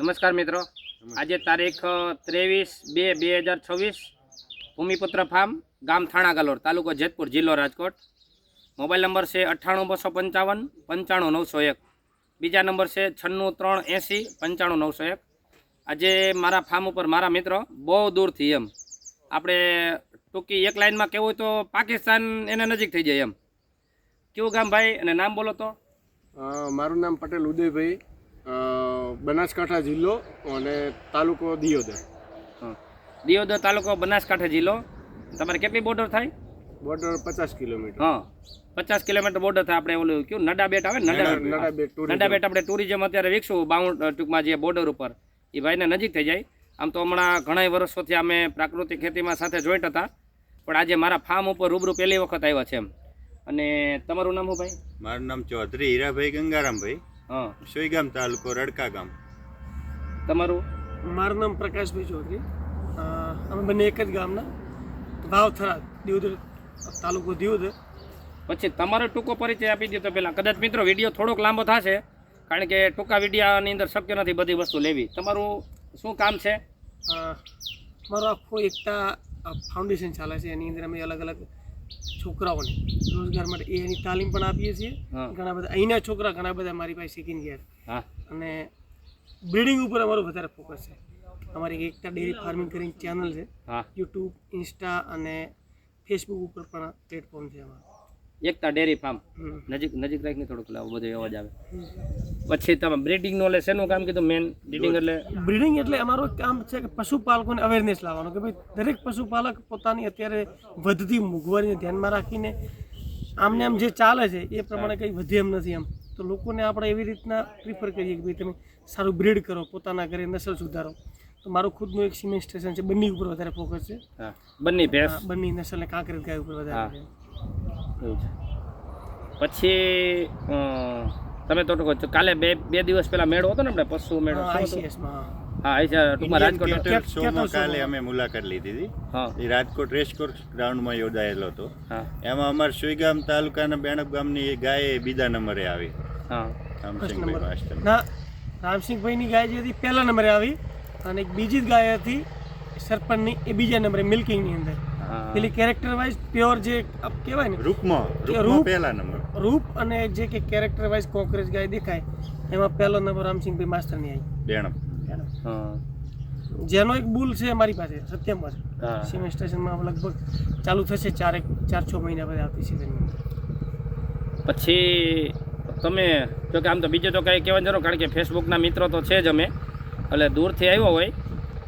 નમસ્કાર મિત્રો, આજે તારીખ 23/2/2026 ભૂમિપુત્ર ફાર્મ, ગામ થાણા ગલોર, તાલુકો જેતપુર, જિલ્લો રાજકોટ. મોબાઈલ નંબર છે 98 255 951. બીજા નંબર છે 96 380 95 901. આજે મારા ફાર્મ ઉપર મારા મિત્રો બહુ દૂરથી એમ આપણે ટૂંકી એક લાઇનમાં કહેવું હોય તો પાકિસ્તાન એને નજીક થઈ જાય એમ. કેવું ગામ ભાઈ અને નામ બોલો તો? મારું નામ પટેલ ઉદયભાઈ, બનાસકાંઠા જિલ્લો અને તાલુકો દિયોદર. દિયોદર તાલુકો, બનાસકાંઠા જિલ્લો. તમારે કેટલી બોર્ડર થાય? Border 50 kilometre. 50 કિલોમીટર બોર્ડર થાય. આપણે ઓલું કયું નડાબેટ આવે ને, નડાબેટ આપણે ટુરિઝમ અત્યારે વિકસું ટૂંકમાં જે બોર્ડર ઉપર, એ ભાઈને નજીક થઈ જાય. આમ તો હમણાં ઘણા વર્ષોથી અમે પ્રાકૃતિક ખેતીમાં સાથે જોઈન્ટ હતા, પણ આજે મારા ફાર્મ ઉપર રૂબરૂ પહેલી વખત આવ્યા છે એમ. અને તમારું નામ શું ભાઈ? મારું નામ ચૌધરી હીરાભાઈ ગંગારામભાઈ, સોઈગામ તાલુકો, રડકા ગામ. તમારું? મારું નામ પ્રકાશભાઈ ચૌધરી. અમે બંને એક જ ગામના, ભાવથરા, દિયોદર તાલુકો દિયોદર. પછી તમારો ટૂંકો પરિચય આપી દો તો પહેલાં. કદાચ મિત્રો વિડીયો થોડોક લાંબો થશે, કારણ કે ટૂંકા વિડીયોની અંદર શક્ય નથી બધી વસ્તુ લેવી. તમારું શું કામ છે? મારો આખો એકતા ફાઉન્ડેશન ચાલે છે. એની અંદર અમે અલગ અલગ છોકરાઓને રોજગાર માટે એની તાલીમ પણ આપીએ છીએ. ઘણા બધા અહીંના છોકરા ઘણા બધા મારી પાસે શીખીને ગયા, અને બ્રીડિંગ ઉપર અમારું વધારે ફોકસ છે. અમારી એકતા ડેરી ફાર્મિંગ કરીને ચેનલ છે, યુટ્યુબ, ઇન્સ્ટા અને ફેસબુક ઉપર પણ પ્લેટફોર્મ છે અમારું. એકતા ડેરી ફાર્મ નજીક રાખીને થોડુંક લાવો, બધો અવાજ આવે. પછી તમે બ્રીડિંગનું એટલે શેનું કામ કીધું? મેન બ્રીડિંગ એટલે અમારું કામ છે કે પશુપાલકોને અવેરનેસ લાવવાનું, કે ભાઈ દરેક પશુપાલક પોતાની અત્યારે વધતી મોંઘવારીને ધ્યાનમાં રાખીને આમને આમ જે ચાલે છે એ પ્રમાણે કંઈ વધે એમ નથી એમ. તો લોકોને આપણે એવી રીતના પ્રિફર કરીએ કે ભાઈ તમે સારું બ્રીડ કરો, પોતાના ઘરે નસલ સુધારો. તો મારું ખુદનું એક સિમેન્ટ સ્ટેશન છે, બંની ઉપર વધારે ફોકસ છે. બંની નસલ ને કાંકરેજ ગાય ઉપર વધારે છે. પછી તમે તો કાલે બે દિવસ પહેલા મેળો હતો ને, આપણે પશુ મેળો કાલે અમે મુલાકાત લીધી હતી. એ રાજકોટ રેસકોર્સ ગ્રાઉન્ડમાં યોજાયેલો હતો. એમાં અમારા સુઈગામ તાલુકાના બેણપ ગામની ગાય બીજા નંબરે આવી. રામસિંહભાઈની ગાય જે હતી પહેલા નંબરે આવી, અને એક બીજી ગાય હતી સરપંચની, એ બીજા નંબરે મિલ્કિંગની અંદર. પેલી કેરેક્ટર વાઇઝ પ્યોર જે કહેવાય ને, રૂપમાં પહેલા નંબર, રૂપ અને જે કે કેરેક્ટર વાઇઝ કોંકરેજ ગાય દેખાય, એમાં પહેલો નંબર રામસિંહભાઈ માસ્ટરની આવી. બેણપ. જેનો એક બુલ છે અમારી પાસે સત્યમમાં છે, સિમેન્ટ સ્ટેશનમાં લગભગ ચાલુ થશે 4-6 મહિના પછી આવતી સિઝન. પછી તમે જો કે આમ તો બીજું તો કંઈ કહેવાની જરૂર, કારણ કે ફેસબુકના મિત્રો તો છે જ અમે, એટલે દૂરથી આવ્યો હોય.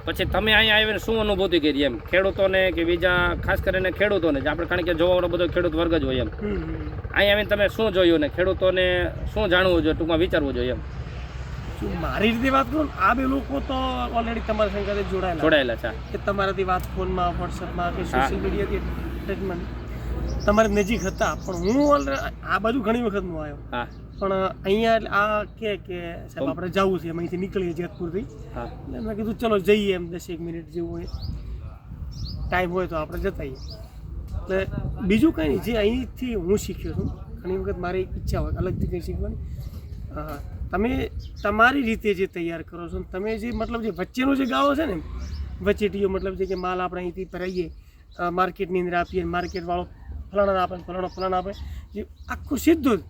પછી તમે અહીંયા આવીને શું અનુભૂતિ કરી એમ, ખેડૂતોને કે બીજા ખાસ કરીને ખેડૂતોને જ આપણે, કારણ કે જોવાનો બધો ખેડૂત વર્ગ જ હોય એમ. અહીંયા આવીને તમે શું જોયું ને ખેડૂતોને શું જાણવું જોઈએ, ટૂંકમાં વિચારવું જોઈએ એમ? મારી રીતે વાત કરું, આ બે લોકો તો ઓલરેડી તમારી સાથે જોડાયેલા છે, કે તમારાથી વાત ફોનમાં, વોટ્સઅપમાં કે સોશિયલ મીડિયાથી ટ્રીટમેન્ટ તમારી નજીક હતા. પણ હું ઓલરેડી આ બાજુ ઘણી વખત હું આવ્યો, પણ અહીંયા આ કે સાહેબ આપણે જવું છે, અહીંથી નીકળીએ જેતપુરથી. એટલે મેં કીધું ચલો જઈએ એમ, 10-1 મિનિટ જેવું હોય, ટાઈમ હોય તો આપણે જતાઈએ. એટલે બીજું કંઈ નહીં, જે અહીંથી હું શીખ્યો છું, ઘણી વખત મારી ઈચ્છા હોય અલગથી કંઈ શીખવાની. તમે તમારી રીતે જે તૈયાર કરો છો, તમે જે મતલબ જે વચ્ચેનો જે ગાળો છે ને, વચેટીઓ મતલબ છે કે માલ આપણે અહીંથી ભરાઈએ, માર્કેટની અંદર આપીએ, માર્કેટવાળો ફલાણા આપે, ફલાણા આપે, જે આખું સીધું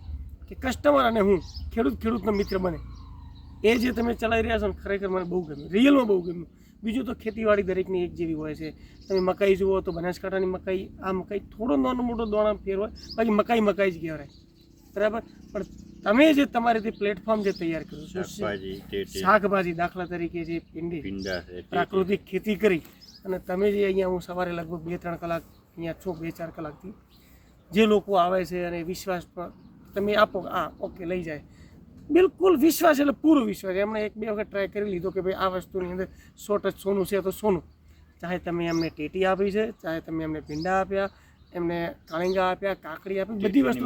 કે કસ્ટમર અને હું ખેડૂતનો મિત્ર બને, એ જે તમે ચલાવી રહ્યા છો ને, ખરેખર મને બહુ ગમ્યું, રિયલમાં બહુ ગમ્યું. બીજું તો ખેતીવાડી દરેકની એક જેવી હોય છે. તમે મકાઈ જુઓ તો બનાસકાંઠાની મકાઈ, આ મકાઈ થોડો નાનો મોટો દોણા ફેર હોય, બાકી મકાઈ જ કહેવાય, બરાબર. પણ તમે જે તમારી રીતે પ્લેટફોર્મ જે તૈયાર કર્યું છે, શાકભાજી દાખલા તરીકે જે ભીંડી, પ્રાકૃતિક ખેતી કરી, અને તમે જે અહીંયા હું સવારે લગભગ 2-3 કલાક અહીંયા છો, 2-4 કલાકથી જે લોકો આવે છે અને વિશ્વાસ તમે આપો, ઓકે લઈ જાય, બિલકુલ વિશ્વાસ, એટલે પૂરો વિશ્વાસ. એમણે 1-2 વખત ટ્રાય કરી લીધો કે ભાઈ આ વસ્તુની અંદર 100% સોનું છે તો સોનું. ચાહે તમે એમને ટેટી આપી છે, ચાહે તમે એમને ભીંડા આપ્યા, એમને કાળીંગા આપ્યા, કાકડી આપી, બધી વસ્તુ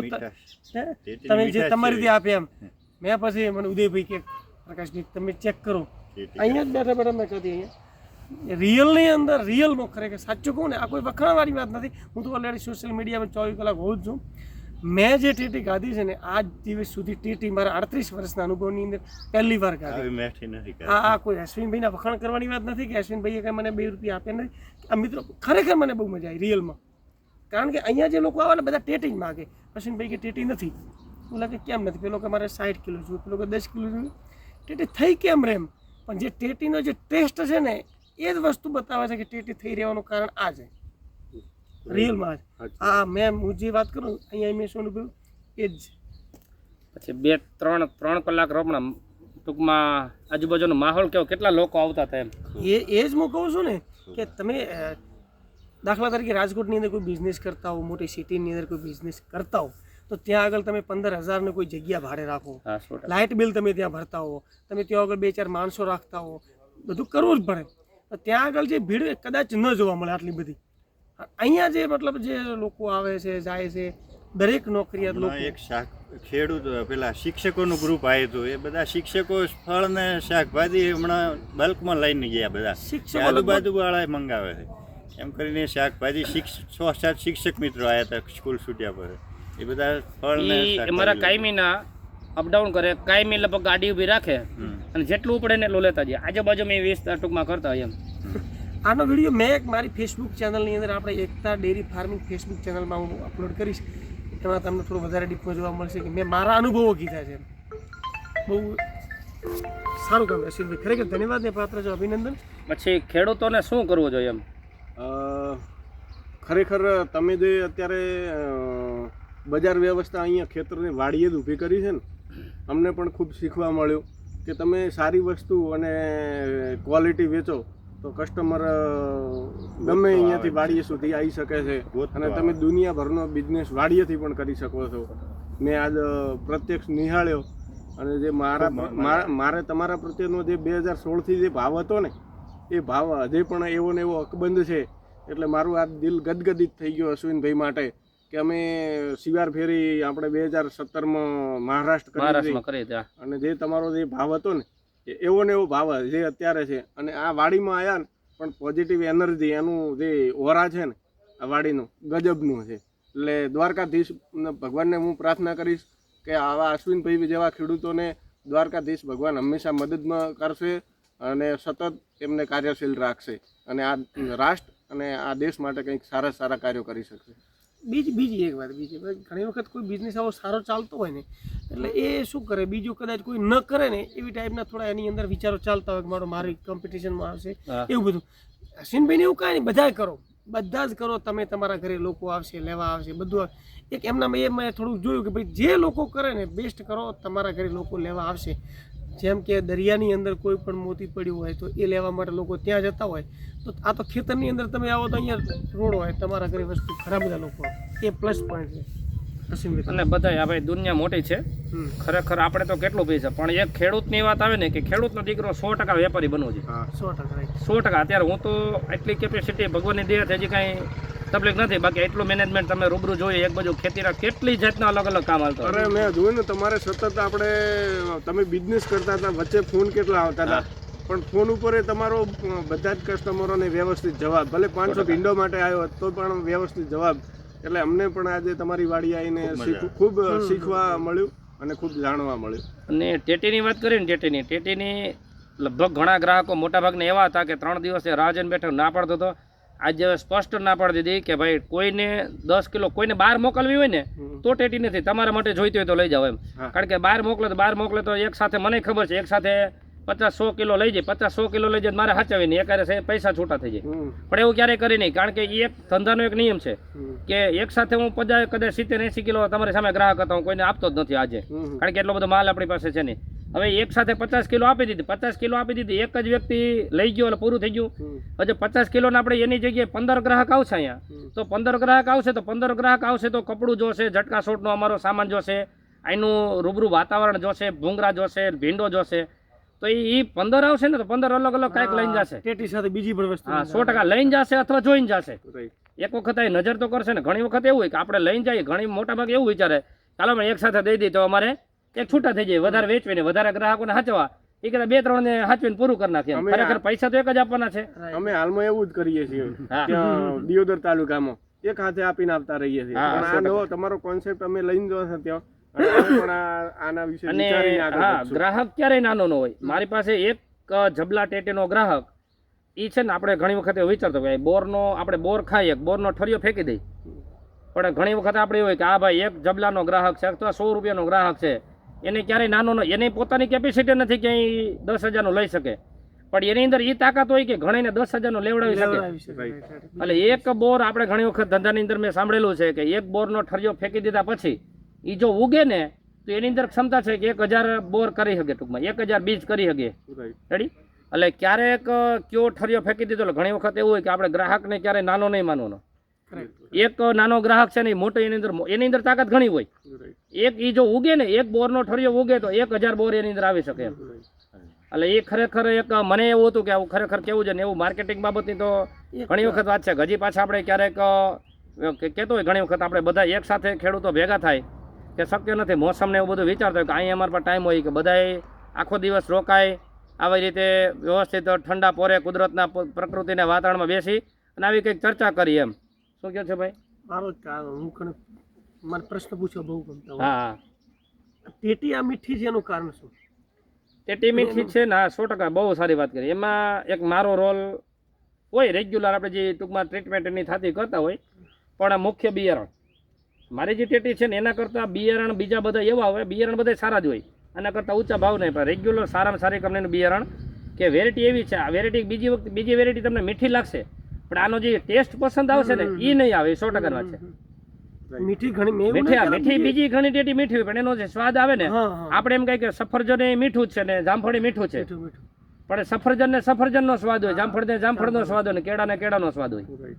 તમે જે તમારી રીતે આપ્યા એમ. મેં પછી મને ઉદયભાઈ કે પ્રકાશભાઈ તમે ચેક કરો, અહીંયા જ બેઠા મેં કહી અહીંયા રિયલની અંદર રિયલમાં ખરેખર સાચું કહું ને, આ કોઈ વખાણવાળી વાત નથી. હું તો ઓલરેડી સોશિયલ મીડિયામાં 24 કલાક હોઉં જ છું. મેં જે ટેટી ખાધી છે ને આજ દિવસ સુધી ટેટી મારા 38 વર્ષના અનુભવની અંદર પહેલી વાર ખાધી. આવી મેઠી નથી આ કોઈ અશ્વિનભાઈના વખાણ કરવાની વાત નથી કે અશ્વિનભાઈએ કંઈ મને 2 રૂપિયા આપ્યા નથી. આ મિત્રો ખરેખર મને બહુ મજા આવી રિયલમાં, કારણ કે અહીંયા જે લોકો આવે ને બધા ટેટી જ માગે. અશ્વિનભાઈ કે ટેટી નથી, બોલા કે કેમ નથી, પેલો કે મારે 60 કિલો જોઈએ, પેલો કે 10 કિલો જોઈએ. ટેટી થઈ કેમ રે એમ, પણ જે ટેટીનો જે ટેસ્ટ છે ને એ જ વસ્તુ બતાવે છે કે ટેટી થઈ રહેવાનું કારણ આ છે રિયલમાં. હા મેં હું જે વાત કરું અહીંયા મેં શું અનુભવ્યું એ જ. પછી 2-3 કલાક રોપણા ટૂંકમાં આજુબાજુનો માહોલ કેવો, કેટલા લોકો આવતા હતા એમ? એ જ હું કહું છું ને કે તમે દાખલા તરીકે રાજકોટની અંદર કોઈ બિઝનેસ કરતા હો, મોટી સિટીની અંદર કોઈ બિઝનેસ કરતા હો, તો ત્યાં આગળ તમે 15,000 કોઈ જગ્યા ભાડે રાખો, લાઇટ બિલ તમે ત્યાં ભરતા હો, તમે ત્યાં આગળ 2-4 માણસો રાખતા હો, બધું કરવું જ પડે. તો ત્યાં આગળ જે ભીડ કદાચ ન જોવા મળે આટલી બધી. અહીંયા જે મતલબ જે લોકો આવે છે જાય છે દરેક નોકરિયાત લોકો, એક ખેડૂત પેલા શિક્ષકોનું ગ્રુપ આવ્યું હતું, એ બધા શિક્ષકો ફળ ને શાકભાજી હમણાં બલ્કમાં લઈને ગયા બધા. આજુબાજુ વાળા મંગાવે છે એમ કરીને શાકભાજી 6-7 શિક્ષક મિત્રો આવ્યા હતા સ્કૂલ છૂટ્યા પર. એ બધા ફળ ને અમારા કાયમીના અપડાઉન કરે, કાયમી લગભગ ગાડી ઊભી રાખે અને જેટલું પડે ને એટલું લેતા જાય. આજુબાજુ મેં 20 ટૂંકમાં કરતા હોય એમ. આનો વિડીયો મેં મારી ફેસબુક ચેનલની અંદર આપણે એકતા ડેરી ફાર્મિંગ ફેસબુક ચેનલમાં હું અપલોડ કરીશ. એમાં તમને થોડું વધારે ડીપમાં જોવા મળશે કે મેં મારા અનુભવો કીધા છે. બહુ સારું કામ અશ્વિનભાઈ, ખરેખર ધન્યવાદને પાત્ર છો, અભિનંદન. પછી ખેડૂતોને શું કરવું જોઈએ એમ? ખરેખર તમે જે અત્યારે બજાર વ્યવસ્થા અહીંયા ખેતરની વાડીએ જ ઊભી કરી છે ને, અમને પણ ખૂબ શીખવા મળ્યું કે તમે સારી વસ્તુ અને ક્વોલિટી વેચો તો કસ્ટમર ગમે અહીંયાથી વાડીએ સુધી આવી શકે છે અને તમે દુનિયાભરનો બિઝનેસ વાડીએથી પણ કરી શકો છો. મેં આજ પ્રત્યક્ષ નિહાળ્યો અને જે મારે તમારા પ્રત્યેનો જે 2016થી જે ભાવ હતો ને એ ભાવ હજે પણ એવો ને એવો અકબંધ છે. એટલે મારું આ દિલ ગદગદિત થઈ ગયો અશ્વિનભાઈ માટે કે અમે શિવાર ફેરી આપણે 2017માં મહારાષ્ટ્ર કરી અને જે તમારો જે ભાવ હતો ને એવો ને એવો ભાવ જે અત્યારે છે. અને આ વાડીમાં આવ્યા ને પણ પોઝિટિવ એનર્જી એનું જે ઓરા છે ને આ વાડીનું ગજબનું છે. એટલે દ્વારકાધીશ ભગવાનને હું પ્રાર્થના કરીશ કે આવા અશ્વિનભાઈ જેવા ખેડૂતોને દ્વારકાધીશ ભગવાન હંમેશા મદદમાં કરશે અને સતત એમને કાર્યશીલ રાખશે અને આ રાષ્ટ્ર અને આ દેશ માટે કંઈક સારા કાર્યો કરી શકશે. બીજી એક વાત ઘણી વખત કોઈ બિઝનેસ આવો સારો ચાલતો હોય ને એટલે એ શું કરે, બીજું કદાચ કોઈ ન કરે ને એવી ટાઈપના થોડા એની અંદર વિચારો ચાલતા હોય કે મારી કોમ્પિટિશનમાં આવશે એવું બધું. અશ્વિનભાઈને એવું કાંઈ નહીં, બધા જ કરો. તમે તમારા ઘરે લોકો આવશે, લેવા આવશે, બધું. એક એમના મેં થોડુંક જોયું કે ભાઈ જે લોકો કરે ને બેસ્ટ કરો, તમારા ઘરે લોકો લેવા આવશે. જેમ કે દરિયાની અંદર કોઈ પણ મોતી પડ્યું હોય તો એ લેવા માટે લોકો ત્યાં જતા હોય, તો આ તો ખેતરની અંદર તમે આવો તો અહીંયા રોડ હોય, તમારા ઘરે વસ્તુ ઘણા બધા લોકો એ પ્લસ પોઈન્ટ છે. અને બધા ભાઈ દુનિયા મોટી છે ખરેખર. આપણે તો કેટલું પી છે પણ એક ખેડૂતની વાત આવે ને કે ખેડૂતનો દીકરો 100% વેપારી બનવો છે. 100%. અત્યારે હું તો એટલી કેપેસિટી ભગવાનની દયાથી હજી કાંઈ તકલીફ નથી. બાકી એટલું મેનેજમેન્ટ તમે રૂબરૂ જોઈએ, એક બાજુ ખેતીના કેટલી જાતના અલગ અલગ કામ આવતા. અરે મેં જોયું ને તમારે સતત આપણે તમે બિઝનેસ કરતા હતા, વચ્ચે ફોન કેટલા આવતા હતા પણ ફોન ઉપર તમારો બધા જ કસ્ટમરોને વ્યવસ્થિત જવાબ, ભલે 500 ભીંડો માટે આવ્યો તો પણ વ્યવસ્થિત જવાબ. એટલે અમને પણ આજે તમારી વાડી આવીને ખૂબ શીખવા મળ્યું અને ખૂબ જાણવા મળ્યું. અને ટેટીની વાત કરી ને, ટેટીની લગભગ ઘણા ગ્રાહકો મોટાભાગના એવા હતા કે 3 દિવસે રાહ જોઈને બેઠો ના પાડતો હતો. આજે સ્પષ્ટ ના પાડી દીધી કે ભાઈ કોઈને 10 કિલો કોઈને બહાર મોકલવી હોય ને તો ટેટી નથી, તમારા માટે જોઈતી હોય તો લઈ જાઓ એમ. કારણ કે બહાર મોકલે તો એક સાથે મને ખબર છે એક સાથે 50-100 કિલો લઈ જાય, 50-100 કિલો લઈ જાય મારે હાચવી નહીં, એકારે પૈસા છૂટા થઈ જાય. પણ એવું ક્યારેય કરી નહીં, કારણ કે એક ધંધાનો એક નિયમ છે કે એક સાથે હું કદાચ 70-80 કિલો તમારી સામે ગ્રાહક હતા, હું કોઈને આપતો જ નથી આજે, કારણ કે એટલો બધો માલ આપણી પાસે છે નહીં. હવે એક સાથે 50 કિલો આપી દીધી, એક જ વ્યક્તિ લઈ ગયો એટલે પૂરું થઈ ગયું. હજુ 50 કિલો ને આપણે એની જગ્યાએ 15 ગ્રાહક આવશે અહીંયા, તો 15 ગ્રાહક આવશે તો કપડું જોશે, ઝટકા શોટનો અમારો સામાન જોશે, અહીંનું રૂબરૂ વાતાવરણ જોશે, ભૂંગરા જોશે, ભીંડો જોશે. તો એ 15 આવશે ને તો 15 અલગ અલગ કાંઈક લઈને જશે, ટેટી સાથે બીજી પણ વસ્તુ 100% લઈને જશે અથવા જોઈને જશે. એક વખત એ નજર તો કરશે ને. ઘણી વખત એવું હોય કે આપણે લઈને જઈએ, ઘણી મોટા ભાગે એવું વિચારે ચાલો અમે એક સાથે દઈ દઈએ તો અમારે એક છૂટા થઈ જાય, વધારે વેચવીને વધારે ગ્રાહકોને હાચવા, એ કદાચ 2-3 ને હાચવીને પૂરું કરી નાખીએ. ખરેખર પૈસા તો એક જ આપવાના છે. અમે હાલમાં એવું જ કરીએ છીએ ત્યાં દિયોદર તાલુકામાં એક હાથે આપીને આવતા રહીએ છીએ. હા, પણ આ 100%. નવો તમારો કોન્સેપ્ટ અમે લઈને જો છે ત્યાં અને અમે પણ આના વિશે અને વિચારીને આગળ હા વધશું. ગ્રાહક ક્યારેય નાનો ન હોય. મારી પાસે એક જબલા ટેટીનો ગ્રાહક ઈ છે ને, આપણે ઘણી વખત એવું વિચારતો કે બોરનો આપણે બોર ખાઈએ, બોરનો ઠરિયો ફેંકી દઈ, પણ ઘણી વખત આપણે એવું હોય કે આ ભાઈ એક જબલાનો ગ્રાહક છે અથવા 100 રૂપિયાનો ગ્રાહક છે, એને ક્યારેય નાનો ન, એની પોતાની કેપેસિટી નથી કે ઈ 10,000નું લઈ શકે, પણ એની અંદર એ તાકાત હોય કે ઘણીને 10,000નું લેવડાવી શકે. લેવડાવી શકે. એટલે એક બોર આપણે ઘણી વખત ધંધાની અંદર મેં સાંભળેલું છે કે એક બોરનો ઠરિયો ફેંકી દીધા પછી એ જો ઉગે ને તો એની અંદર ક્ષમતા છે કે 1,000 બોર કરી શકે, ટૂંકમાં 1,000 બીજ કરી શકે. Right. રેડી? એટલે ક્યારેક કયો ઠરિયો ફેંકી દીધો, એટલે ઘણી વખત એવું હોય કે આપણે ગ્રાહકને ક્યારેય નાનો નહીં માનવાનો. એક નાનો ગ્રાહક છે ને ઈ મોટો એની અંદર તાકાત ઘણી હોય. Right. એક ઈ જો ઉગે ને, એક બોરનો ઠરિયો ઉગે તો 1,000 બોર એની અંદર આવી શકે એમ. એટલે એ ખરેખર એક મને એવું હતું કે આવું ખરેખર કેવું છે ને, એવું માર્કેટિંગ બાબતની તો ઘણી વખત વાત છે. હજી પાછા આપણે ક્યારેક કહેતો હોય ઘણી વખત આપણે બધા એક સાથે ખેડૂતો ભેગા થાય કે શક્ય નથી, મોસમને એવું બધું વિચારતા હોય કે અહીંયા અમારા પર ટાઈમ હોય કે બધાએ આખો દિવસ રોકાય, આવી રીતે વ્યવસ્થિત ઠંડા પોરે કુદરતના પ્રકૃતિના વાતાવરણમાં બેસી અને આવી કંઈક ચર્ચા કરી એમ. શું કહો છો ભાઈ? મારો જ હું મને પ્રશ્ન પૂછ્યો બહુ ગમતો. હા, ટેટી આ મીઠી છે એનું કારણ શું? ટેટી મીઠી છે ને, હા 100%, બહુ સારી વાત કરી. એમાં એક મારો રોલ હોય, રેગ્યુલર આપણે જે ટૂંકમાં ટ્રીટમેન્ટ એની થતી કરતા હોય, પણ મુખ્ય બિયારણ મારી જે ટેટી છે ને એના કરતાં બિયારણ બીજા બધા એવા હોય, બિયારણ બધા સારા જ હોય, આના કરતાં ઊંચા ભાવ નહીં, પણ રેગ્યુલર સારામાં સારી કંપનીનું બિયારણ કે વેરાયટી એવી છે. આ વેરાયટી બીજી વેરાયટી તમને મીઠી લાગશે, પણ આનો જે ટેસ્ટ પસંદ આવશે ને એ નહીં આવે, 100% વાત છે. મીઠી ઘણી મેં એવું મીઠી નહીં મીઠી કહેતો. બીજી ઘણી ટેટી મીઠી હોય, પણ એનો જે સ્વાદ આવે ને, હા, હા. આપણે એમ કહે કે સફરજન એ મીઠું જ છે ને જામફળ એ મીઠું છે, મીઠું મીઠું. પણ સફરજન ને સફરજનનો સ્વાદ હોય, જામફળ ને જામફળનો સ્વાદ હોય, ને કેળા ને કેળાનો સ્વાદ હોય. Right.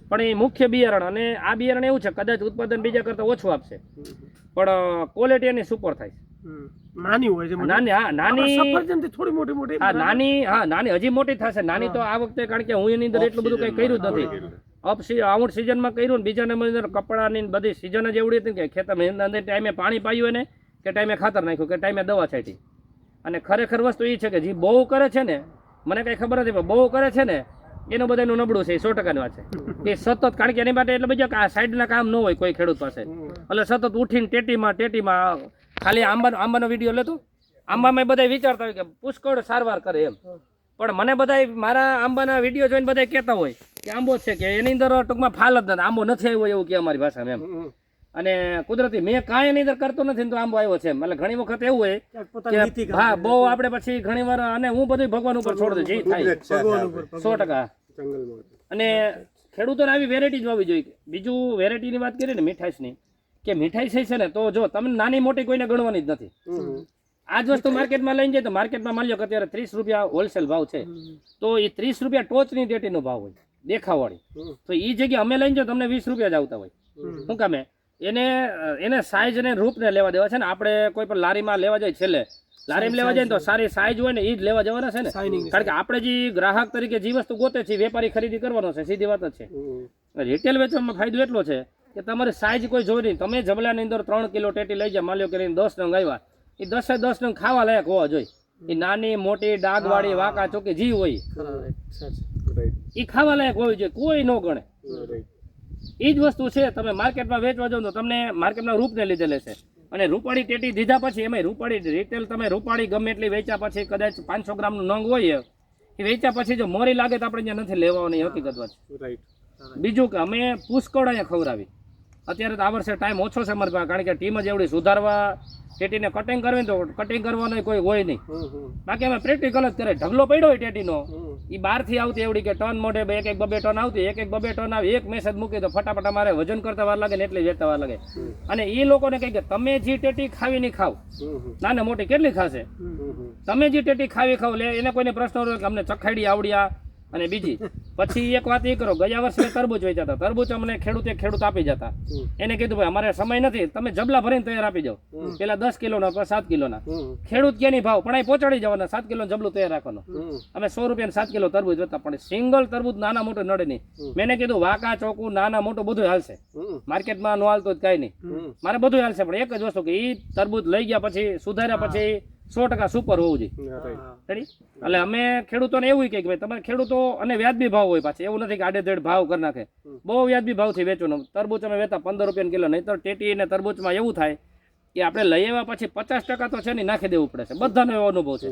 પણ એ મુખ્ય બિયારણ, અને આ બિયારણ એવું છે કદાચ ઉત્પાદન બીજા કરતાં ઓછું આપશે, પણ ક્વોલિટી એની સુપર થાય. નાની હોય છે. નાની, હા નાની, સફરજનથી થોડી મોટી મોટી. હા નાની, હા નાની હજી મોટી થશે. નાની તો આ વખતે, કારણ કે હું એની અંદર એટલું બધું કંઈ કર્યું જ નથી. આઉટ સિઝનમાં કર્યું ને બીજા નંબરની અંદર કપડાની બધી સિઝન જ એવડી હતી કે ખેતરમાં અંદર ટાઈમે પાણી પાયું એને, કે ટાઈમે ખાતર નાખ્યું, કે ટાઈમે દવા છાંટી. અને ખરેખર વસ્તુ એ છે કે જે બહુ કરે છે ને, મને કંઈ ખબર નથી પણ બહુ કરે છે ને એનું બધાનું નબળું છે, એ 100%ની વાત છે. એ સતત, કારણ કે એની માટે એટલે બીજા આ સાઈડના કામ ન હોય કોઈ ખેડૂત પાસે, એટલે સતત ઉઠીને ટેટીમાં ખાલી આંબાનો વિડીયો લેતો, આંબામાં બધા વિચારતા હોય કે પુષ્કળ સારવાર કરે એમ, પણ મને બધા મારા આંબાના વિડીયો જોઈને બધા કહેતા હોય કે આંબો છે કે એની અંદર ટૂંકમાં ફાલ જ નથી, આંબો નથી આવ્યો એવું કે અમારી ભાષામાં એમ. અને કુદરતી મેં કાંઈ એની અંદર કરતો નથી ને તો આંબો આવ્યો છે એમ. એટલે ઘણી વખત એવું હોય કે હા બહુ આપણે પછી ઘણી વાર, અને હું બધું ભગવાન ઉપર છોડ દઉં, જે થાય 100%. જંગલમાં. અને ખેડૂતોને આવી વેરાયટી જ વાવી જોઈએ. બીજું વેરાયટીની વાત કરીએ ને મીઠાઈની, કે મીઠાઈ છે ને તો જો તમને નાની મોટી કોઈને ગણવાની જ નથી. આ જ વસ્તુ માર્કેટમાં લઈને જાય તો માર્કેટમાં માની લો કે અત્યારે 30 રૂપિયા હોલસેલ ભાવ છે, તો એ 30 રૂપિયા ટોચની ટેટીનો ભાવ હોય દેખાવાળી, તો એ જગ્યાએ અમે લઈને જાઓ તમને 20 રૂપિયા જ આવતા હોય. શું કામે? એને સાઈઝ અને રૂપને લેવા દેવા છે ને. આપણે કોઈ પણ લારીમાં લેવા જાય, છેલ્લે લારીમાં લેવા જાય ને તો સારી સાઈઝ હોય ને એ જ લેવા જવાના છે ને, કારણ કે આપણે જે ગ્રાહક તરીકે જે વસ્તુ ગોતે છે વેપારી ખરીદી કરવાનો છે, સીધી વાત જ છે. રિટેલ વેચવામાં ફાયદો એટલો છે કે તમારે સાઈઝ કોઈ જોઈ નહીં. તમે જબલાની અંદર 3 કિલો ટેટી લઈ જાય, માલ્યો કરીને 10 નંગ આવ્યા, એ 10 નંગ ખાવા લાયક હોવા જોઈએ. એ નાની મોટી ડાઘવાળી વાંકા ચોકી જી હોય એ ખાવા લાયક હોવી જોઈએ, કોઈ ન ગણે. એ જ વસ્તુ છે. તમે માર્કેટમાં વેચવા જાઓ તો તમને માર્કેટના રૂપને લીધે લેશે. અને રૂપાળી ટેટી દીધા પછી એમાં રૂપાળી રિટેલ તમે રૂપાળી ગમે એટલી વેચ્યા પછી કદાચ 500 ગ્રામનું નંગ હોય એ વેચ્યા પછી જો મોરી લાગે તો આપણે ત્યાં નથી લેવાની હકીકત વાત. બીજું કે અમે પુષ્કળ અહીંયા ખવડાવી. અત્યારે તો આ વર્ષે ટાઈમ ઓછો છે અમારી પાસે, કારણ કે ટીમ જ એવડી સુધારવા ટેટીને કટિંગ કરવી તો કટિંગ કરવાનો કોઈ હોય નહીં. બાકી અમે પ્રેક્ટિકલ જ કરે. ઢગલો પડ્યો હોય ટેટીનો, એ બહારથી આવતી એવડી કે ટન મોઢે 1-2 ટન આવતી, 1-2 ટન આવી, એક મેસેજ મૂકી તો ફટાફટ અમારે વજન કરતા વાર લાગે ને એટલી વેચતા વાર લાગે. અને એ લોકોને કહે કે તમે જે ટેટી ખાવી નહીં ખાવ, નાના મોટી કેટલી ખાશે, તમે જે ટેટી ખાવી ખાવ લે. એને કોઈને પ્રશ્ન હોય કે અમને ચખાડી આવડ્યા. અને બીજી પછી એક વાત એ કરો, ગયા વર્ષે તરબૂચ વેચ્યા હતા, તરબૂચ અમને ખેડૂત આપી જતા. એને કીધું ભાઈ અમારે સમય નથી, તમે જબલા ભરીને તૈયાર આપી જાઓ, પેલા 10 કિલોના 7 કિલોના. ખેડૂત ક્યાંની ભાવ પણ અહીં પહોંચાડી જવાના, 7 કિલો જબલું તૈયાર રાખવાનું. અમે 100 રૂપિયા 7 કિલો તરબૂચ વેચતા, પણ સિંગલ તરબૂચ નાના મોટું નડે નહીં. મેં કીધું વાંકા ચોકું નાના મોટું બધું હાલશે, માર્કેટમાં ન હાલતું જ કાંઈ નહીં, મારે બધું હાલશે. પણ એક જ વસ્તુ કે એ તરબૂચ લઈ ગયા પછી સુધાર્યા પછી 100% સુપર હોવું જોઈએ. રેડી? એટલે અમે ખેડૂતોને એવું કહીએ કે ભાઈ તમારે ખેડૂતો અને વ્યાજબી ભાવ હોય પાછું, એવું નથી કે આડેધડ ભાવ કરી નાખે. બહુ વ્યાજબી ભાવથી વેચવાનું. તરબૂચ અમે વેચતા 15 રૂપિયા કિલો, નહીં તો ટેટી અને તરબૂચમાં એવું થાય કે આપણે લઈ આવ્યા પછી 50% તો છે ને નાખી દેવું પડે છે. બધાનો એવો અનુભવ છે.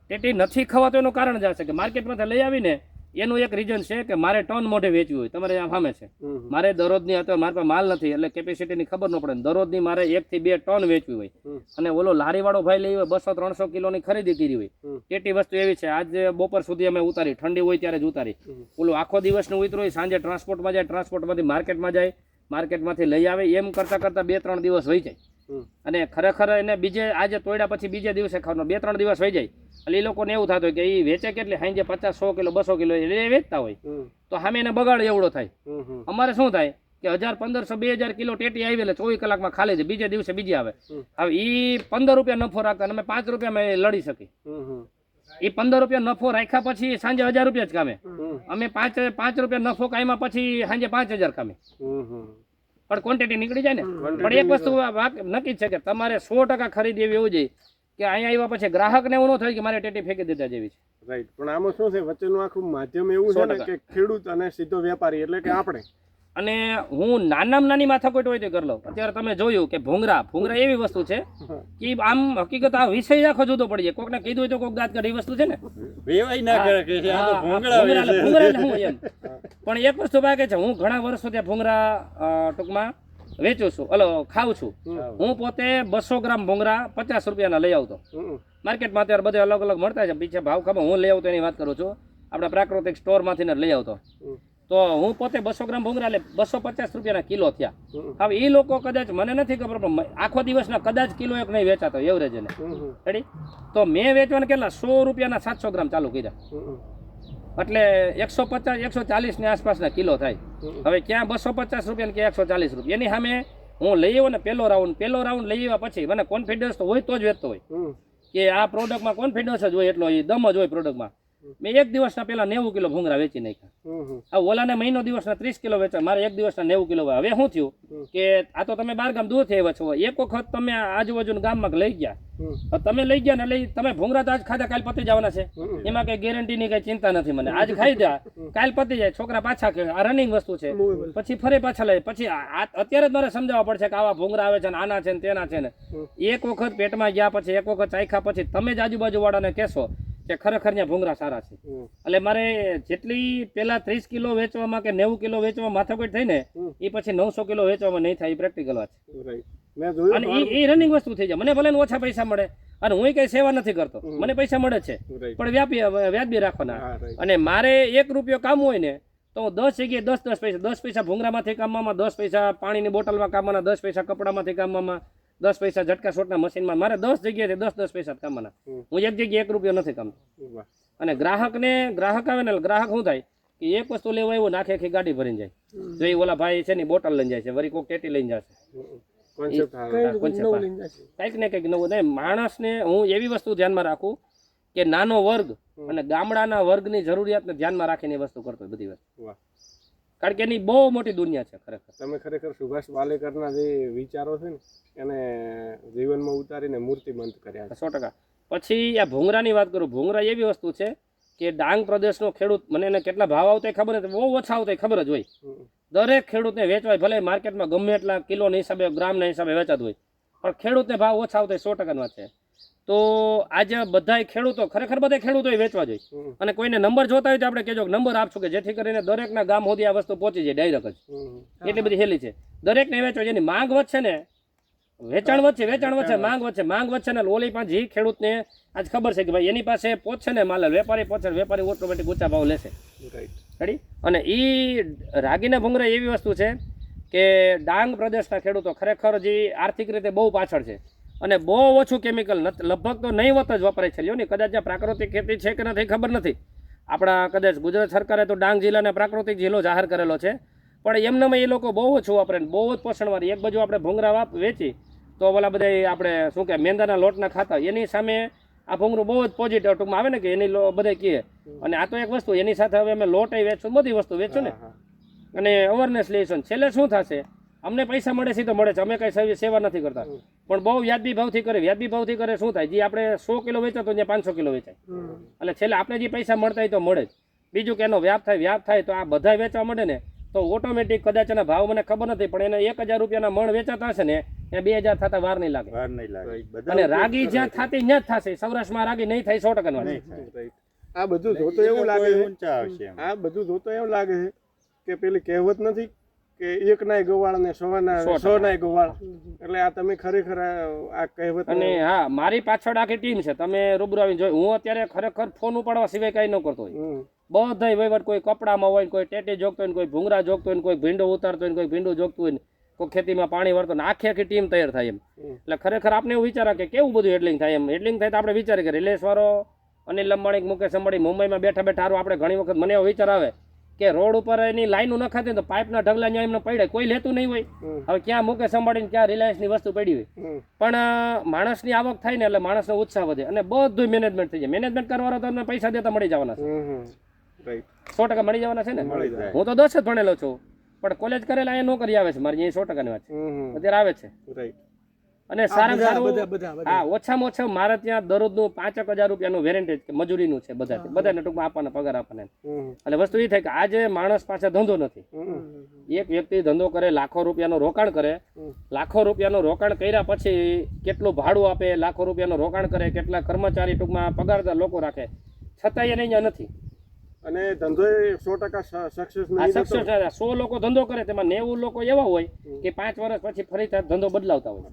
ટેટી નથી ખવાતો એનું કારણ જ છે કે માર્કેટમાંથી લઈ આવીને એનું એક રીઝન છે કે મારે ટન મોઢે વેચવું હોય. તમારે આ સામે છે, મારે દરરોજની અત્યારે મારી પાસે માલ નથી એટલે કેપેસિટીની ખબર ન પડે. દરરોજની મારે 1 થી 2 ટન વેચવી હોય અને ઓલો લારીવાળો ભાઈ લઈ હોય 200-300 કિલોની ખરીદી કરી હોય. ટેટી વસ્તુ એવી છે, આજ બપોર સુધી અમે ઉતારી, ઠંડી હોય ત્યારે જ ઉતારી. ઓલું આખો દિવસનું ઉતરું હોય, સાંજે ટ્રાન્સપોર્ટમાં જાય, ટ્રાન્સપોર્ટમાંથી માર્કેટમાં જાય, માર્કેટમાંથી લઈ આવે, એમ કરતાં કરતાં 2-3 દિવસ વહી જાય. અને ખરેખર એને બીજે આજે તોડ્યા પછી બીજે દિવસે ખાવાનું 2-3 દિવસ વહી જાય. એટલે એ લોકોને એવું થતું હોય કે એ વેચે કેટલી, સાંજે 50-100 કિલો 200 કિલો એ વેચતા હોય તો સામે એને બગાડ એવડો થાય. અમારે શું થાય કે 1000-1500-2000 કિલો ટેટી આવી એટલે 24 કલાકમાં ખાલી જાય, બીજે દિવસે બીજી આવે. હવે એ 15 રૂપિયા નફો રાખતા અમે 5 રૂપિયામાં લડી શકી. એ 15 રૂપિયા નફો રાખ્યા પછી સાંજે 1000 રૂપિયા જ કામે. અમે 5 રૂપિયા નફો કાયમાં પછી સાંજે 5000 કામે. પણ ક્વોન્ટિટી નીકળી જાય ને. પણ એક વસ્તુ નક્કી છે કે તમારે 100% ખરીદી એવી હોવી જોઈએ કે અહીંયા આવ્યા પછી ગ્રાહકને એવું ન થાય કે મારે ટેટી ફેંકી દીધા જેવી છે. રાઈટ. પણ આમાં શું છે, વચ્ચેનું આખું માધ્યમ એવું છે ને કે ખેડૂત અને સીધો વેપારી એટલે કે આપણે. અને હું નાનામાં નાની માથાકૂટ હોય તો કરી લઉં. અત્યારે તમે જોયું કે ભૂંગરા એવી વસ્તુ છે કે આમ હકીકત આ વિષય આખો જુદો પડી જાય. કોકને કીધું હોય તો કોક દાંત કાઢી વસ્તુ છે ને, વેવાય ના કરે કે આ તો ભૂંગળા ભૂંગરા એટલે હું એમ. પણ એક વસ્તુ બાકી છે, હું ઘણા વર્ષો ત્યાં ભૂંગરા ટૂંકમાં વેચું છું, ખાઉં છું. હું પોતે 200 ગ્રામ ભૂંગરા 50 રૂપિયાના લઈ આવતો. માર્કેટમાં અત્યારે બધે અલગ અલગ મળતા છે, પીછે ભાવ ખબર, હું લઈ આવતો એની વાત કરું છું. આપણા પ્રાકૃતિક સ્ટોરમાંથી લઈ આવતો. તો હું પોતે 200 ગ્રામ ભૂંગરા એટલે 250 રૂપિયાના કિલો થયા. હવે એ લોકો કદાચ મને નથી ખબર પણ આખો દિવસના કદાચ કિલો એક નહીં વેચાતો એવરેજ એને. રેડી? તો મેં વેચવાના કેટલા 100 રૂપિયાના 700 ગ્રામ ચાલુ કર્યા. એટલે 150-140 ની આસપાસના કિલો થાય. હવે ક્યાં 250 રૂપિયા કે 140 રૂપિયા. એની સામે હું લઈ આવ્યો ને પહેલો રાઉન્ડ લઈ આવ્યા પછી મને કોન્ફિડન્સ તો હોય તો જ વેચતો હોય કે આ પ્રોડક્ટમાં કોન્ફિડન્સ જ હોય, એટલો દમ જ હોય પ્રોડક્ટમાં. મેં એક દિવસના પહેલા 90 કિલો ભૂંગરા વેચી નાખ્યા. આ ઓલાને મહિનો દિવસના 30 કિલો વેચા, મારે એક દિવસના 90 કિલો. હવે શું થયું કે આ તો તમે 12 ગામ દૂરથી આવ્યા છો, એક વખત તમે આજુબાજુના ગામમાં લઈ ગયા, તમે લઈ ગયા ને એટલે તમે ભૂંગરા તો આજ ખાધા કાલ પતી જવાના છે, એમાં કઈ ગેરંટીની કઈ ચિંતા નથી મને. આજ ખાઈ દા કાલ પતી જાય, છોકરા પાછા કે આ રનિંગ વસ્તુ છે, પછી ફરી પાછા લે. પછી અત્યારે જ મારે સમજાવવા પડશે કે આવા ભૂંગરા આવે છે ને આના છે ને તેના છે ને. એક વખત પેટમાં ગયા પછી, એક વખત ચાખ્યા પછી તમે જ આજુબાજુ વાળાને કહેશો કે ખરેખર ત્યાં ભૂંગરા સારા છે. એટલે મારે જેટલી પેલા 30 કિલો વેચવામાં કે 90 કિલો વેચવામાં માથાકૂટ થઈ ને એ પછી 900 કિલો વેચવામાં નહીં થાય. એ પ્રેક્ટિકલ વાત છે. અને એ રનિંગ વસ્તુ થઈ જાય. મને ભલે ઓછા પૈસા મળે અને હું કઈ સેવા નથી કરતો, મને પૈસા મળે છે પણ વ્યાજબી રાખવાના. અને મારે 1 રૂપિયો કામ હોય ને તો હું 10 જગ્યાએ 10 પૈસા ભૂંગરામાંથી કામવામાં, 10 પૈસા પાણીની બોટલમાં કામવાના, 10 પૈસા કપડામાંથી કામવામાં, 10 પૈસા ઝટકા શોટના મશીનમાં, મારે 10 જગ્યાએ 10 પૈસા કામવાના. હું એક જગ્યાએ 1 રૂપિયો નથી કામતો. અને ગ્રાહક આવે ને ગ્રાહક શું થાય કે એક વસ્તુ લેવા આવ્યું નાખે આખી ગાડી ભરીને જાય. જો એ ઓલા ભાઈ છે ને બોટલ લઈને જાય છે, વળી કોક ટેટી લઈને જશે, કંઈક ને કંઈક નવું. નહીં, માણસને હું એવી વસ્તુ ધ્યાનમાં રાખું કે નાનો વર્ગ અને ગામડાના વર્ગની જરૂરિયાતને ધ્યાનમાં રાખીને વસ્તુ કરતો બધી વસ્તુ. કારણ કે એની બહુ મોટી દુનિયા છે ખરેખર. તમે ખરેખર સુભાષ પાલેકરના જે વિચારો છે ને એને જીવનમાં ઉતારીને મૂર્તિમંત કર્યા 100%. પછી આ ભૂંગરાની વાત કરું, ભૂંગરા એવી વસ્તુ છે કે ડાંગ પ્રદેશનો ખેડૂત, મને એને કેટલા ભાવ આવતા ખબર નથી, બહુ ઓછા આવતા ખબર જ હોય. દરેક ખેડૂતને વેચવાય, ભલે માર્કેટમાં ગમે એટલા કિલોના હિસાબે ગ્રામના હિસાબે વેચાતું હોય પણ ખેડૂતને ભાવ ઓછા આવતા 100%ની વાત છે. તો આજે બધા ખેડૂતો ખરેખર બધા ખેડૂતો વેચવા જોઈએ. અને કોઈને નંબર જોતા હોય તો આપણે કહેજો નંબર આપશું કે જેથી કરીને દરેકના ગામ સુધી આ વસ્તુ પહોંચી જાય ડાયરેક્ટ જ. એટલી બધી હેલી છે. દરેકને વેચવા, જેની માંગ વધશે ને વેચાણ વધશે, માંગ વધશે ને ઓલી પાસે જે ખેડૂતને આજ ખબર છે કે ભાઈ એની પાસે પહોંચશે ને માલ, વેપારી પહોંચે, વેપારી ઓટોમેટિક ઊંચા ભાવ લેશે. રેડી? અને એ રાગીના ભૂંગરા એવી વસ્તુ છે કે ડાંગ પ્રદેશના ખેડૂતો ખરેખર જે આર્થિક રીતે બહુ પાછળ છે અને બહુ ઓછું કેમિકલ, લગભગ તો નહીવત જ વપરાય છે. લ્યો ને કદાચ આ પ્રાકૃતિક ખેતી છે કે નથી ખબર નથી. આપણા કદાચ ગુજરાત સરકારે તો ડાંગ જિલ્લાને પ્રાકૃતિક જિલ્લો જાહેર કરેલો છે, પણ એમનામાં એ લોકો બહુ ઓછું વાપરે, બહુ જ પોષણવાળી. એક બાજુ આપણે ભૂંગરા વેચી તો ઓલા બધા આપણે શું કે મેંદાના લોટના ખાતા, એની સામે આ ભૂંગરું બહુ જ પોઝિટિવ ટૂંકમાં આવે ને કે એની બધા કહે. અને આ તો એક વસ્તુ, એની સાથે હવે અમે લોટ વેચશું, બધી વસ્તુ વેચશું ને અને અવેરનેસ લઈશું. છેલ્લે શું થશે, અમને પૈસા મળે છે તો મળે છે, અમે કઈ સેવા નથી કરતા. પણ બહુ વ્યાજબી ભાવથી કરે. વ્યાજબી ભાવથી કરે શું થાય, જે આપણે 100 કિલો વેચાતો ત્યાં 500 કિલો વેચાય, એટલે છેલ્લે આપણે જે પૈસા મળતા હોય તો મળે જ. બીજું કે એનો વ્યાપ થાય તો આ બધા વેચવા મળે ને તો ઓટોમેટિક કદાચ એના ભાવ મને ખબર નથી, પણ એને 1000 રૂપિયાના મણ વેચાતા હશે ને એ 2000 થતા વાર નહીં લાગે. અને રાગી જ્યાં થતી ત્યાં જ થશે. સૌરાષ્ટ્રમાં રાગી નહીં થાય 100% વાત. આ બધું જોતો એવું લાગે છે, આ બધું જોતો એવું લાગે છે કે પેલી કહેવત નથી કે એક નાય ગવાળ ને 100 નાય ગવાળ, એટલે આ તમે ખરેખર આ કહેવત. અને હા, મારી પાછળ આખી ટીમ છે, તમે રૂબરૂ આવીને જોઈ. હું અત્યારે ખરેખર ફોન ઉપાડવા સિવાય કઈ ન કરતો હોય. બધાય વહીવટ, કોઈ કપડામાં હોય, કોઈ ટેટી જોગતો હોય, કોઈ ભૂંગરા જોગતો હોય, કોઈ ભીંડો ઉતારતો હોય, કોઈ ભીંડું જોગતું હોય, કોઈ ખેતીમાં પાણી વળતો ને આખી ટીમ તૈયાર થાય એમ. એટલે ખરેખર આપણે એવું વિચારા કે કેવું બધું હેડલિંગ થાય એમ. હેડલિંગ થાય તો આપણે વિચારીએ કે રિલાયન્સ વાળો અનિલ અંબાણી, મુકેશ અંબાણી મુંબઈમાં બેઠા હારું આપણે ઘણી વખત મને એવો વિચાર આવે કે રોડ ઉપર એની લાઈનો નખાતી તો પાઇપના ઢગલા ત્યાં એમને પડે, કોઈ લેતું નહીં હોય. હવે ક્યાં મુકેશ અંબાણી ક્યાં રિલાયન્સની વસ્તુ પડી હોય, પણ માણસની આવક થાય ને એટલે માણસનો ઉત્સાહ વધે અને બધું મેનેજમેન્ટ થઈ જાય. મેનેજમેન્ટ કરવાનો તો પૈસા દેતા મળી જવાના છે, 100% મળી જવાના છે ને. હું તો 10 જ ભણેલો છું, પણ કોલેજ કરેલા અહીંયા નોકરી આવે છે મારી, અહીં 100%ની વાત છે, અત્યારે આવે છે. અને સારામાં સારું હા, ઓછામાં ઓછા મારે ત્યાં દરરોજનું 5000 રૂપિયાનું વેરેન્ટેજ મજૂરીનું છે, બધાને ટૂંકમાં આપવાના, પગાર આપવાના. એટલે વસ્તુ એ થાય કે આજે માણસ પાસે ધંધો નથી. એક વ્યક્તિ ધંધો કરે, લાખો રૂપિયાનું રોકાણ કરે, લાખો રૂપિયાનું રોકાણ કર્યા પછી કેટલું ભાડું આપે, લાખો રૂપિયાનું રોકાણ કરે, કેટલા કર્મચારી ટૂંકમાં પગારદાર લોકો રાખે, છતાં એને અહીંયા નથી. અને ધંધો 100% સક્સેસ નહીં. સક્સેસ 100 લોકો ધંધો કરે, તેમાં 90 લોકો એવા હોય કે 5 વર્ષ પછી ફરી ધંધો બદલાવતા હોય.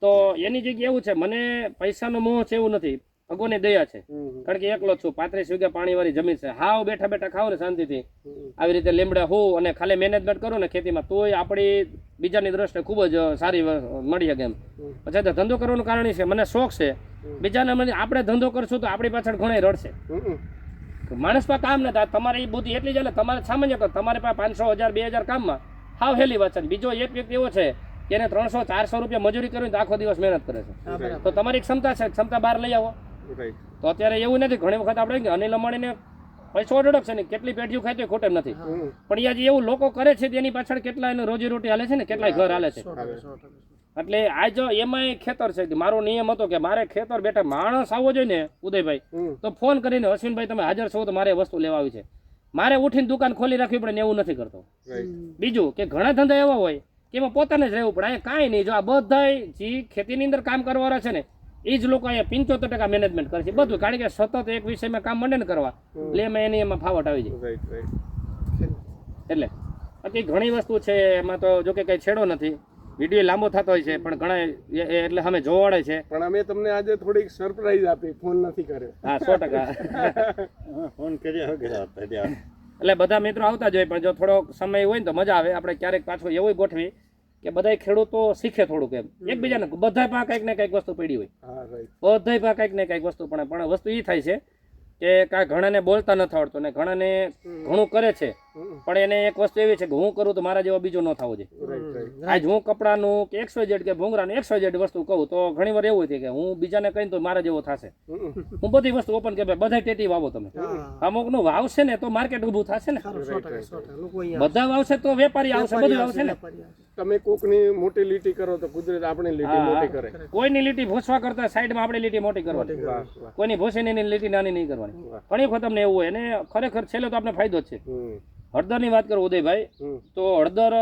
તો એની જગ્યાએ એવું છે, મને પૈસાનો મોહ છે એવું નથી, ભગવાનની દયા છે. કારણ કે એકલો છું, 35 વીઘા પાણી વાળી જમીન છે, હાવ બેઠા બેઠા ખાવ ને શાંતિથી આવી રીતે લીમડા હું અને ખાલી મેનેજમેન્ટ કરું ને ખેતીમાં, તોય આપણી બીજાની દ્રષ્ટિએ ખૂબ જ સારી મળી શકે એમ. પછી ધંધો કરવાનું કારણ એ છે, મને શોખ છે. બીજાને આપણે ધંધો કરશું તો આપણી પાછળ ઘણા રડશે. માણસ પાસે કામ નથી, તમારે એ બુદ્ધિ એટલી જ, એટલે તમારે સામાન્ય કરો, તમારે પાસે 500, 1000, 2000 કામમાં હાવ હેલી વાત છે. બીજો એક વ્યક્તિ એવો છે કે એને 300, 400 રૂપિયા મજૂરી કરવી તો આખો દિવસ મહેનત કરે છે. તો તમારી ક્ષમતા છે, ક્ષમતા બહાર લઈ આવો. તો અત્યારે એવું નથી, ઘણી વખત આપણે અનિલ અંબાણીને પૈસો અઢળક છે ને, કેટલી પેઢીઓ ખાય તો ખોટ એમ નથી, પણ અહીંયા જે એવું લોકો કરે છે તેની પાછળ કેટલા એને રોજી રોટી હાલે છે ને, કેટલાય ઘર હાલે છે. એટલે આ જો એમાંય ખેતર છે કે મારો નિયમ હતો કે મારે ખેતર બેઠા માણસ આવવો જોઈએ ને ઉદયભાઈ, તો ફોન કરીને અશ્વિનભાઈ તમે હાજર છો તો મારે વસ્તુ લેવા આવી છે, મારે ઉઠીને દુકાન ખોલી રાખવી પડે ને, એવું નથી કરતો. બીજું કે ઘણા ધંધા એવા હોય કે એમાં પોતાને જ રહેવું પડે, અહીંયા કાંઈ નહીં. જો આ બધા જે ખેતીની અંદર કામ કરવાના છે ને એ જ લોકો અહીંયા 75% મેનેજમેન્ટ કરે છે બધું, કારણ કે સતત એક વિષયમાં કામ મંડે ને કરવા, એટલે એમાં ફાવટ આવી જાય. એટલે બાકી ઘણી વસ્તુ છે એમાં, તો જો કે કઈ છેડો નથી, વિડીયો લાંબો થતો હોય છે પણ ઘણા એટલે અમે જોવાડે છે. પણ અમે તમને આજે થોડીક સરપ્રાઈઝ આપી, ફોન નથી કર્યો. હા 100% ફોન કર્યો એટલે બધા મિત્રો આવતા જ હોય, પણ જો થોડો સમય હોય ને તો મજા આવે. આપણે ક્યારેક પાછું એવું ગોઠવી કે બધા ખેડૂતો શીખે થોડુંક એમ એકબીજાને, બધા પાસે કંઈક ને કંઈક વસ્તુ પડી હોય, બધા પાસે કંઈક ને કંઈક વસ્તુ, પણ વસ્તુ એ થાય છે કે કાંઈ ઘણાને બોલતા નથી આવડતું ને ઘણાને ઘણું કરે છે, પણ એને એક વસ્તુ એવી છે કે હું કરું તો મારા જેવો બીજો ન થવો જોઈએ. આજ હું કપડાનું કે XYZ કે ભૂંગરાનું XYZ વસ્તુ કહું તો ઘણી વાર એવું છે કે હું બીજાને કહીને તો મારા જેવો થશે. હું બધી વસ્તુ ઓપન કે બધા ટેટી વાવો, તમે અમુકનું વાવશે ને તો માર્કેટ ઊભું થશે ને, બધા વાવશે તો વેપારી આવશે, બધું આવશે ને. તમે કોકની મોટી લીટી કરો તો કુદરત આપણી લીટી મોટી કરે. કોઈની લીટી ભૂસવા કરતા સાઈડમાં આપણી લીટી મોટી કરવાની, કોઈની ભૂસીની લીટી નાની નહીં કરવાની. ઘણી વખત તમને એવું હોય અને ખરેખર છેલ્લે તો આપણે ફાયદો જ છે. હળદરની વાત કરું ઉદયભાઈ, તો હળદર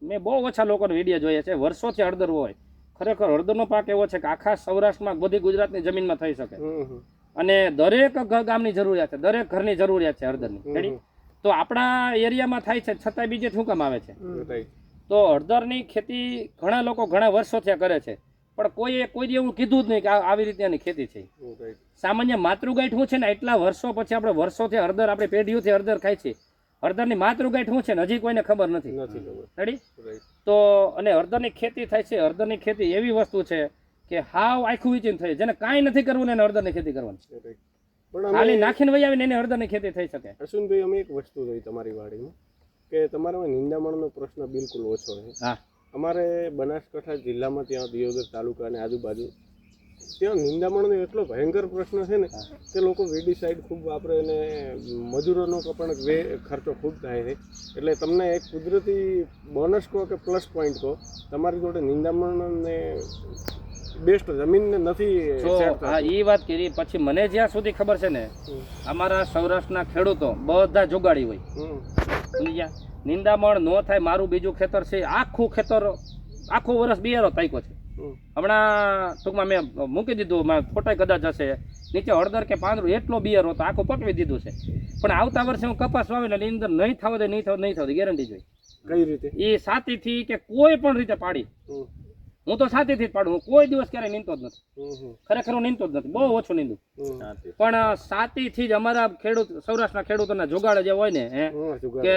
મેં બહુ ઓછા લોકોને વિડીયો જોયા છે, વર્ષોથી હળદર હોય. ખરેખર હળદરનો પાક એવો છે કે આખા સૌરાષ્ટ્રમાં બધી ગુજરાતની જમીનમાં થઈ શકે અને દરેક ગામની જરૂરિયાત છે, દરેક ઘરની જરૂરિયાત છે હળદરની. તો આપણા એરિયામાં થાય છે છતાં બીજે શું કામ આવે છે. તો હળદરની ખેતી ઘણા લોકો ઘણા વર્ષોથી કરે છે, પણ કોઈ એવું કીધું જ નહીં કે આવી રીતે એની ખેતી છે. સામાન્ય માતૃગાંઠ શું છે ને, એટલા વર્ષો પછી આપણે વર્ષોથી હળદર, આપણે પેઢીઓથી હળદર ખાય છે. હળદરની માતૃગાંઠ શું છે ને હજી કોઈને ખબર નથી. રેડી? તો અને હળદરની ખેતી થાય છે. હળદરની ખેતી એવી વસ્તુ છે કે હાવ આખું વિચીન થઈ, જેને કાંઈ નથી કરવું ને એને હળદરની ખેતી કરવાની, ખાલી નાખીને વહી આવીને એને હળદરની ખેતી થઈ શકે. અશ્વિનભાઈ, અમે એક વસ્તુ જોઈ તમારી વાડીમાં કે તમારા નિંદામણનો પ્રશ્ન બિલકુલ ઓછો છે. અમારે બનાસકાંઠા જિલ્લામાં ત્યાં દિયોદર તાલુકા અને આજુબાજુ ત્યાં નિંદામણનો એટલો ભયંકર પ્રશ્ન છે ને કે લોકો વેડીસાઇડ ખૂબ વાપરે અને મજૂરોનો પણ ખર્ચો ખૂબ થાય છે. એટલે તમને એક કુદરતી બોનસ કહો કે પ્લસ પોઈન્ટ કહો, તમારી જોડે નિંદામણને બેસ્ટ જમીનને નથી set હા થતી. એ વાત કરી. પછી મને જ્યાં સુધી ખબર છે ને, અમારા સૌરાષ્ટ્રના ખેડૂતો બધા જુગાડી હોય, હમ. સમજી ગયા? નિંદામણ નો થાય. મારું બીજું ખેતર છે, આખું ખેતર આખું વર્ષ બિયારો તાક્યો છે. હમ. હમણાં ટૂંકમાં મેં મૂકી દીધું, ફોટા કદાચ હશે, નીચે હળદર કે પાંદરું એટલો બિયારો તો આખું પકવી દીધું છે. પણ આવતા વર્ષે હું કપાસ વાવેલ એની અંદર નહીં થવા દે, નહીં થવા દે, ગેરંટી જોઈ. કઈ રીતે? એ સાતીથી કે કોઈ પણ રીતે પાડી, હમ. હું તો સાતીથી જ પાડું. હું કોઈ દિવસ ક્યારેય નીંદતો જ નથી. હમ. ખરેખર હું નીંદતો જ નથી, બહુ ઓછું નીંદું. હમ. પણ સાતીથી જ અમારા સૌરાષ્ટ્રના ખેડૂતોના જુગાડ જે હોય ને હમ. જુગાર. કે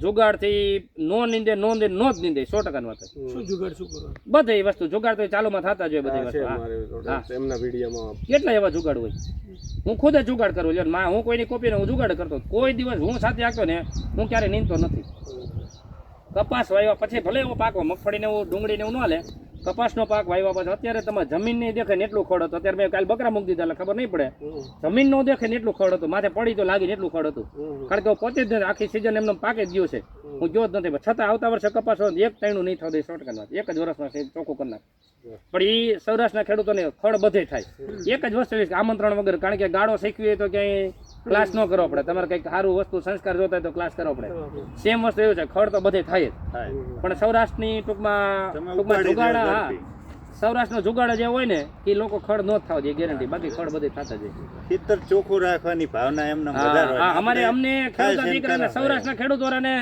જુગાડથી નો નીંદે નો જ નીંદે. 100%ની વાત છે. શું જુગાડ શું કરો? બધી વસ્તુ જુગાડ તો ચાલુમાં થતા જ હોય. બધી હા, છે વસ્તુ હા. મારી જોડે. હા. એમના વિડીયોમાં કેટલા એવા જુગાડ હોય. હું ખુદ જ જુગાડ કરું છું. હું કોઈની કોપીને હું જુગાડ કરતો. કોઈ દિવસ હું સાથે આગતો ને હું ક્યારે નીંદતો નથી. કપાસ વાવ્યા પછી ભલે એવો પાક હોય, મગફળીને એવું ડુંગળીને એવું ન હાલે, કપાસનો પાક વાવ્યા પછી અત્યારે તમારે જમીન નહીં દેખે ને એટલું ખડ હતું. અત્યારે મેં કાલે બકરા મૂકી દીધા એટલે ખબર નહીં પડે. જમીન નો દેખે ને એટલું ખડ હતું, માથે પડી તો લાગીને એટલું ખડ હતું. કારણ કે હું પોતે જ નથી, આખી સિઝન એમને પાકે જ ગયું છે, હું ગયો જ નથી. પણ છતાં આવતા વર્ષે કપાસ હોય એક ટાણું નહીં થતું. 100% વાત, એક જ વર્ષમાં ચોખ્ખું કરી નાખે. પણ એ સૌરાષ્ટ્રના ખેડૂતોને ખડ બધે થાય. એક જ વસ્તુ છે, આમંત્રણ વગર. કારણ કે ગાળો શીખવી હોય તો ક્યાંય ક્લાસ ન કરવો પડે. તમારે કંઈક સારું વસ્તુ સંસ્કાર જોતા હોય તો ક્લાસ કરવો પડે. સેમ વસ્તુ એવું છે, ખડ તો બધે થાય જ. પણ સૌરાષ્ટ્રની ટૂંકમાં જુગાડા, હા, સૌરાષ્ટ્રનો જુગાડા જે હોય ને એ લોકો ખડ ન થવા દે, ગેરંટી. બાકી ખડ બધે થતા જાય. ખેતર ચોખ્ખું રાખવાની ભાવના એમને અમને ખેડૂત દીકરાને સૌરાષ્ટ્રના ખેડૂતોને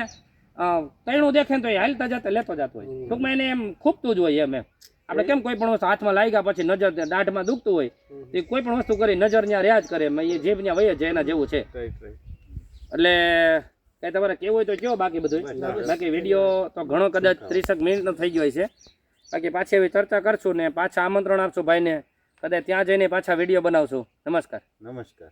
તૈણું દેખે ને તો એ હાલતા જતા લેતો જતો હોય. ટૂંકમાં એને એમ ખૂબતું જ હોય. એમ આપણે કેમ કોઈ પણ વસ્તુ હાથમાં લાગ્યા પછી નજર દાઢમાં દુખતું હોય, એ કોઈ પણ વસ્તુ કરી નજર ત્યાં રહ્યા જ કરે. એ જીભ ત્યાં વહી જાય, એના જેવું છે. એટલે કઈ તમારે કેવું હોય તો કયો. બાકી બધું બાકી વિડીયો તો ઘણો કદાચ 30 મિનિટનો થઈ ગયો છે. બાકી પાછી એવી ચર્ચા કરશું ને પાછા આમંત્રણ આપશું ભાઈને. કદાચ ત્યાં જઈને પાછા વિડીયો બનાવશું. નમસ્કાર. નમસ્કાર.